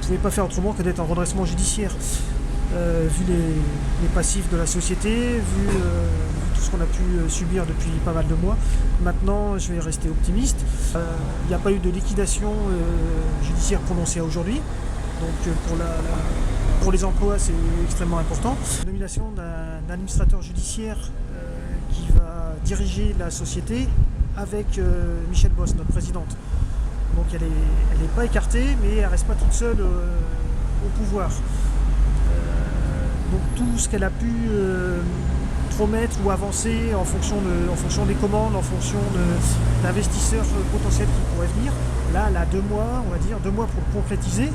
pouvait pas faire autrement que d'être en redressement judiciaire. Vu les passifs de la société, vu tout ce qu'on a pu subir depuis pas mal de mois. Maintenant, je vais rester optimiste. Il n'y a pas eu de liquidation judiciaire prononcée aujourd'hui. Donc pour les emplois, c'est extrêmement important. La nomination d'un administrateur judiciaire qui va diriger la société avec Michèle Boss, notre présidente. Donc elle est pas écartée, mais elle ne reste pas toute seule au pouvoir. Donc tout ce qu'elle a pu promettre ou avancer en fonction des commandes, en fonction d'investisseurs potentiels qui pourraient venir, là elle a 2 mois, on va dire, 2 mois pour le concrétiser.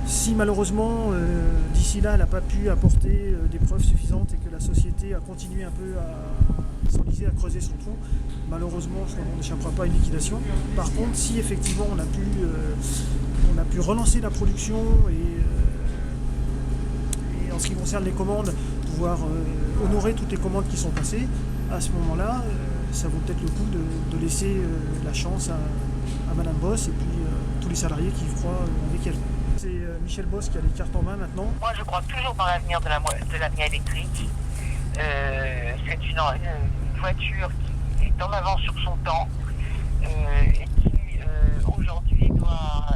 Si malheureusement d'ici là elle n'a pas pu apporter des preuves suffisantes et que la société a continué un peu à s'enliser, à creuser son trou, malheureusement on n'échappera pas à une liquidation. Par contre, si effectivement on a pu relancer la production et en ce qui concerne les commandes, pouvoir honorer toutes les commandes qui sont passées, à ce moment-là, ça vaut peut-être le coup de laisser la chance à Madame Boss et puis tous les salariés qui croient avec elle. C'est Michèle Boss qui a les cartes en main maintenant. Moi, je crois toujours dans l'avenir de l'avenir électrique. C'est une voiture qui est en avance sur son temps et qui aujourd'hui doit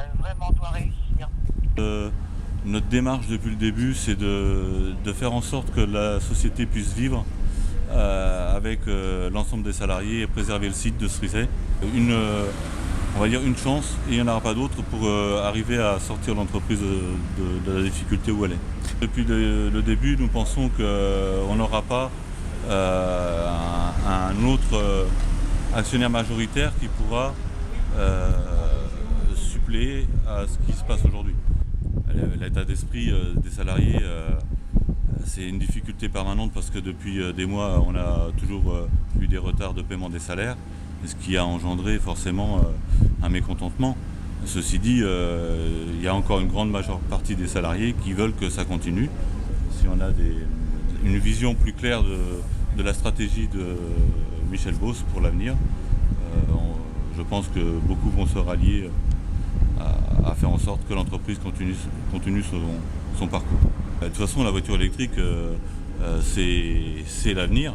réussir. Notre démarche depuis le début, c'est de faire en sorte que la société puisse vivre avec l'ensemble des salariés et préserver le site de Cerizay. On va dire une chance, et il n'y en aura pas d'autres pour arriver à sortir l'entreprise de la difficulté où elle est. Depuis le début, nous pensons qu'on n'aura pas un autre actionnaire majoritaire qui pourra suppléer à ce qui se passe aujourd'hui. L'état d'esprit des salariés, c'est une difficulté permanente parce que depuis des mois, on a toujours eu des retards de paiement des salaires, ce qui a engendré forcément un mécontentement. Ceci dit, il y a encore une grande majeure partie des salariés qui veulent que ça continue. Si on a une vision plus claire de la stratégie de Michèle Boss pour l'avenir, je pense que beaucoup vont se rallier à faire en sorte que l'entreprise continue son parcours. De toute façon, la voiture électrique, c'est l'avenir